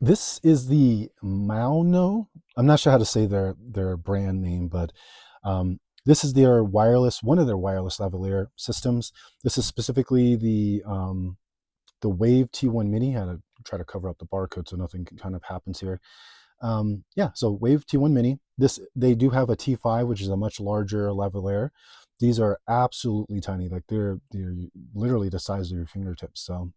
This is the Maono. I'm not sure how to say their brand name, but this is their wireless, one of their wireless lavalier systems. This is specifically the Wave T1 Mini. I had to try to cover up the barcode so nothing kind of happens here. Yeah, so Wave T1 Mini. This they do have a T5, which is a much larger lavalier. These are absolutely tiny, like they're literally the size of your fingertips. So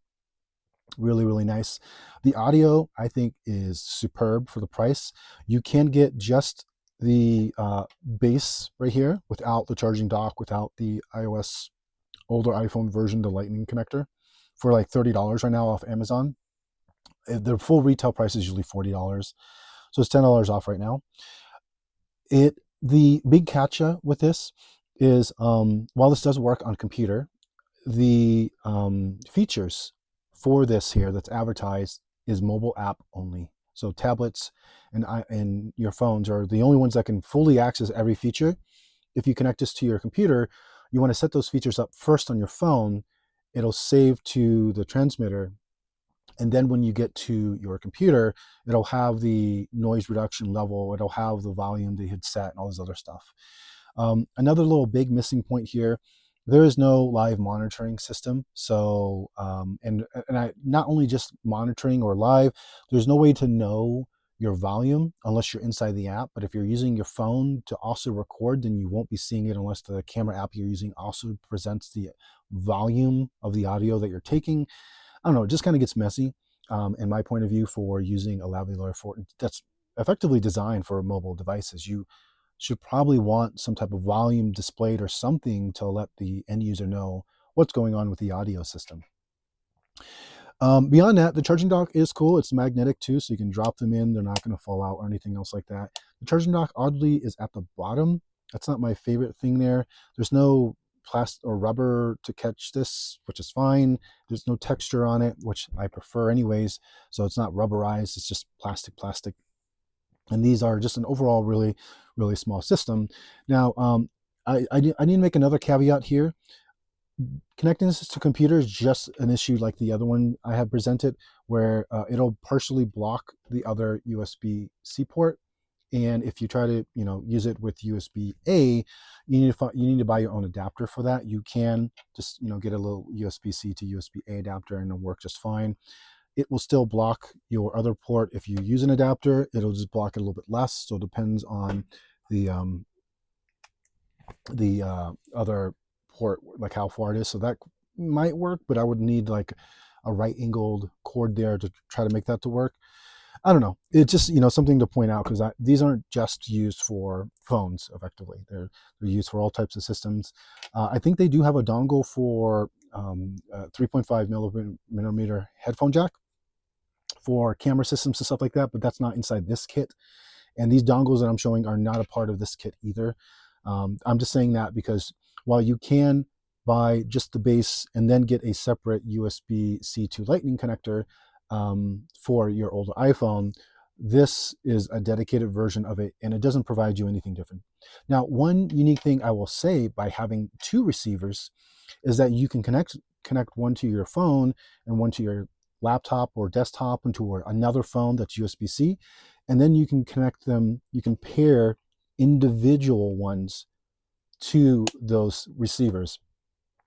really, really nice. The audio I think is superb for the price. You can get just the base right here without the charging dock, without the iOS older iPhone version, the lightning connector, for like $30 right now off Amazon. The full retail price is usually $40, so it's $10 off right now. The big catcha with this is, while this does work on computer, the features for this here that's advertised is mobile app only. So tablets and your phones are the only ones that can fully access every feature. If you connect this to your computer, you want to set those features up first on your phone. It'll save to the transmitter, and then when you get to your computer, it'll have the noise reduction level, it'll have the volume they had set and all this other stuff. Another little big missing point here, there is no live monitoring system. So, not only just monitoring or live, there's no way to know your volume unless you're inside the app. But if you're using your phone to also record, then you won't be seeing it unless the camera app you're using also presents the volume of the audio that you're taking. I don't know, it just kind of gets messy, in my point of view, for using a lavalier that's effectively designed for mobile devices. You should probably want some type of volume displayed or something to let the end user know what's going on with the audio system. Beyond that, the charging dock is cool. It's magnetic too, so you can drop them in. They're not going to fall out or anything else like that. The charging dock, oddly, is at the bottom. That's not my favorite thing there. There's no plastic or rubber to catch this, which is fine. There's no texture on it, which I prefer anyways. So it's not rubberized. It's just plastic. And these are just an overall really, really small system. Now, I need to make another caveat here. Connecting this to computer is just an issue like the other one I have presented, where it'll partially block the other USB-C port. And if you try to, use it with USB-A, you need to buy your own adapter for that. You can just, get a little USB-C to USB-A adapter and it'll work just fine. It will still block your other port. If you use an adapter, it'll just block it a little bit less. So it depends on the other port, like how far it is. So that might work, but I would need like a right angled cord there to try to make that to work. I don't know. It's just, something to point out, because these aren't just used for phones effectively. They're used for all types of systems. I think they do have a dongle for 3.5 millimeter headphone jack for camera systems and stuff like that, but that's not inside this kit. And these dongles that I'm showing are not a part of this kit either. I'm just saying that because while you can buy just the base and then get a separate USB-C to Lightning connector for your older iPhone, this is a dedicated version of it, and it doesn't provide you anything different. Now, one unique thing I will say by having two receivers is that you can connect one to your phone and one to your laptop or desktop into another phone that's USB-C, and then you can connect them, you can pair individual ones to those receivers.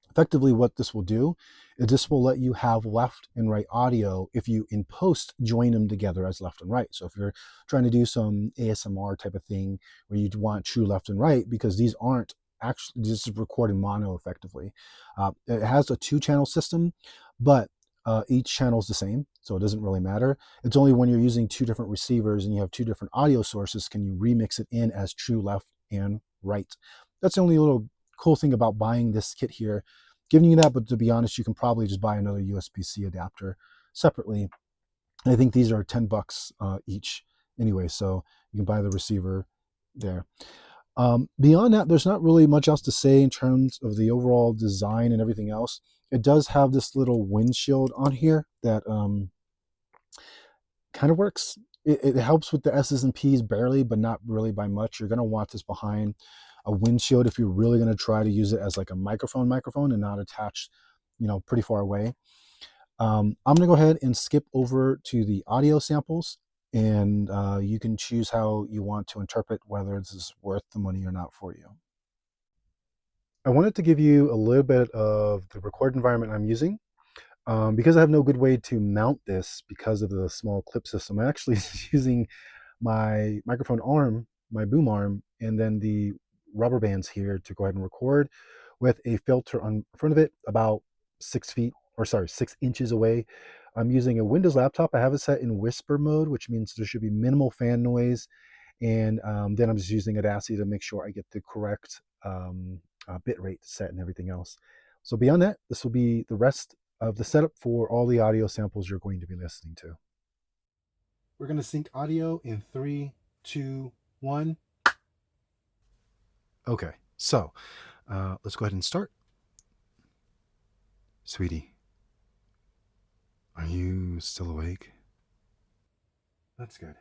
Effectively, what this will do is this will let you have left and right audio if you in post join them together as left and right. So if you're trying to do some ASMR type of thing where you want true left and right, because these aren't actually, this is recording mono effectively. It has a 2-channel system, but each channel is the same, so it doesn't really matter. It's only when you're using 2 different receivers and you have 2 different audio sources can you remix it in as true left and right. That's the only little cool thing about buying this kit here, giving you that. But to be honest, you can probably just buy another USB-C adapter separately. And I think these are $10 each anyway, so you can buy the receiver there. Beyond that, there's not really much else to say in terms of the overall design and everything else. It does have this little windshield on here that kind of works. It helps with the S's and P's barely, but not really by much. You're going to want this behind a windshield if you're really going to try to use it as like a microphone and not attached, pretty far away. I'm going to go ahead and skip over to the audio samples, and you can choose how you want to interpret whether this is worth the money or not for you. I wanted to give you a little bit of the record environment I'm using. Because I have no good way to mount this because of the small clip system, I'm actually using my microphone arm, my boom arm, and then the rubber bands here to go ahead and record with a filter on front of it about 6 feet, or sorry, 6 inches away. I'm using a Windows laptop. I have it set in whisper mode, which means there should be minimal fan noise. And then I'm just using Audacity to make sure I get the correct bit rate set and everything else. So beyond that, this will be the rest of the setup for all the audio samples you're going to be listening to. We're going to sync audio in 3, 2, 1. Okay, so let's go ahead and start. Sweetie, are you still awake? That's good.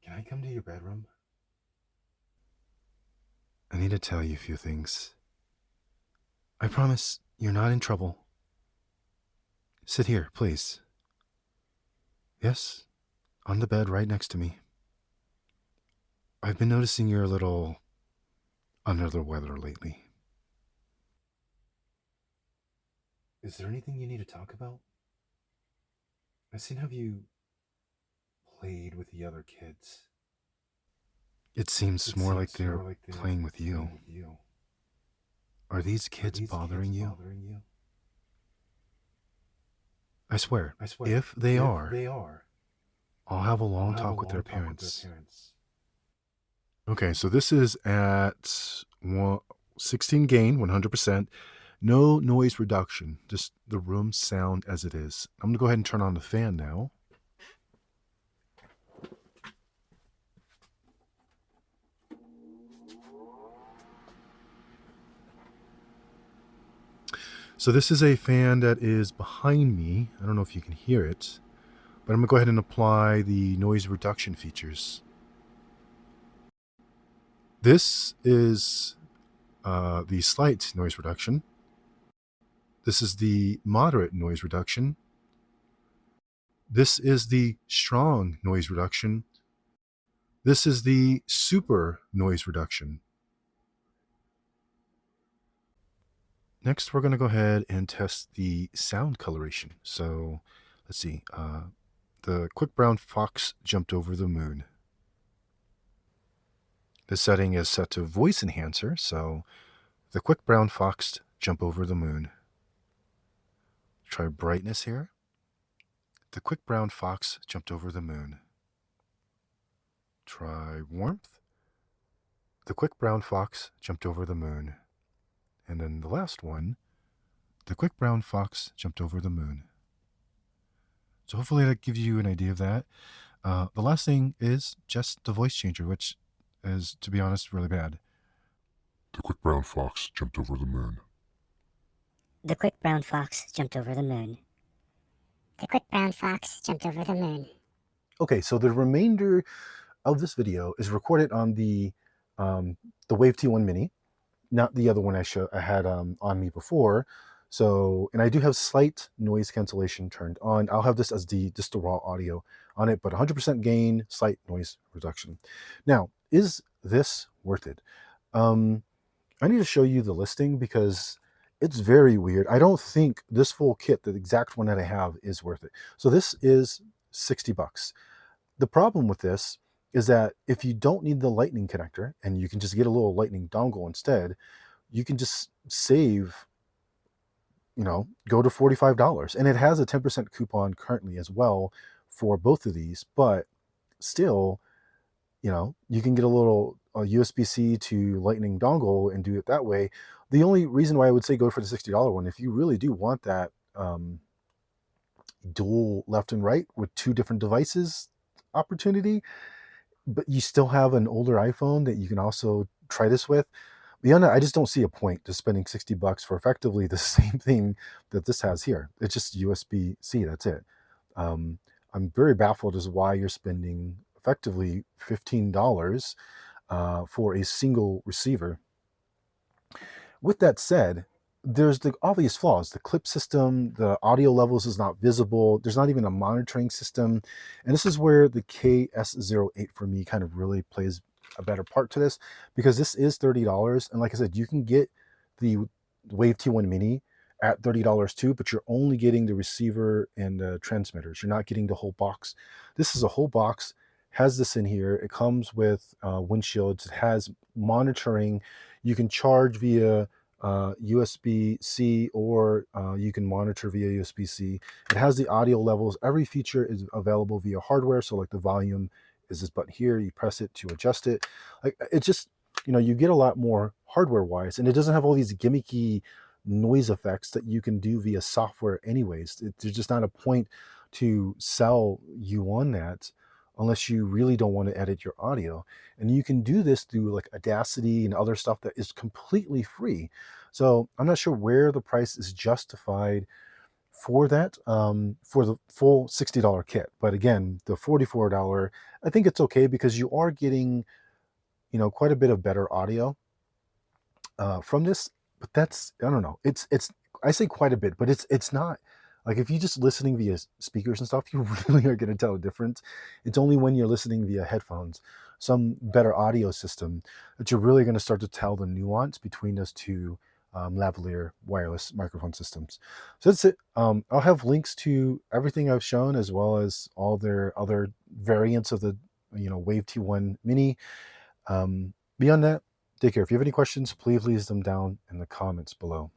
Can I come to your bedroom? I need to tell you a few things. I promise you're not in trouble. Sit here, please. Yes, on the bed right next to me. I've been noticing you're a little under the weather lately. Is there anything you need to talk about? I've seen how you played with the other kids. It seems more like they're playing with you. Are these kids bothering you? I swear, if they are, I'll have a long talk with their parents. Okay, so this is at 16 gain, 100%. No noise reduction, just the room sound as it is. I'm going to go ahead and turn on the fan now. So this is a fan that is behind me. I don't know if you can hear it, but I'm going to go ahead and apply the noise reduction features. This is the slight noise reduction. This is the moderate noise reduction. This is the strong noise reduction. This is the super noise reduction. Next, we're going to go ahead and test the sound coloration. So let's see. The quick brown fox jumped over the moon. The setting is set to voice enhancer, so the quick brown fox jump over the moon. Try brightness here. The quick brown fox jumped over the moon. Try warmth. The quick brown fox jumped over the moon. And then the last one, the quick brown fox jumped over the moon. So hopefully that gives you an idea of that. The last thing is just the voice changer, which is, to be honest, really bad. The quick brown fox jumped over the moon. The quick brown fox jumped over the moon. The quick brown fox jumped over the moon. Okay, so the remainder of this video is recorded on the Wave T1 Mini, not the other one I had on me before. So, and I do have slight noise cancellation turned on. I'll have this as just the raw audio on it, but 100% gain, slight noise reduction. Now, is this worth it? I need to show you the listing because it's very weird. I don't think this full kit, the exact one that I have, is worth it. So this is 60 bucks. The problem with this is that if you don't need the lightning connector and you can just get a little lightning dongle instead, you can just save, go to $45. And it has a 10% coupon currently as well for both of these, but still, you can get a little USB-C to lightning dongle and do it that way. The only reason why I would say go for the $60 one, if you really do want that dual left and right with two different devices opportunity, but you still have an older iPhone that you can also try this with. Beyond that, I just don't see a point to spending 60 bucks for effectively the same thing that this has here. It's just USB-C, that's it. I'm very baffled as to why you're spending effectively $15 for a single receiver With that said, there's the obvious flaws. The clip system, the audio levels is not visible. There's not even a monitoring system. And this is where the KS08 for me kind of really plays a better part to this, because this is $30. And like I said, you can get the Wave T1 Mini at $30 too, but you're only getting the receiver and the transmitters. You're not getting the whole box. This is a whole box, has this in here. It comes with windshields. It has monitoring. You can charge via USB-C, or you can monitor via USB-C. It has the audio levels. Every feature is available via hardware. So like the volume is this button here. You press it to adjust it. Like it just, you get a lot more hardware wise, and it doesn't have all these gimmicky noise effects that you can do via software anyways. There's just not a point to sell you on that unless you really don't want to edit your audio. And you can do this through like Audacity and other stuff that is completely free. So I'm not sure where the price is justified for that, for the full $60 kit. But again, the $44, I think it's okay, because you are getting, quite a bit of better audio from this. But that's, I don't know, it's I say quite a bit, but it's not like, if you just listening via speakers and stuff, you really are going to tell a difference. It's only when you're listening via headphones, some better audio system, that you're really going to start to tell the nuance between those two lavalier wireless microphone systems. So that's it. I'll have links to everything I've shown, as well as all their other variants of the Wave T1 Mini. Beyond that, take care. If you have any questions, please leave them down in the comments below.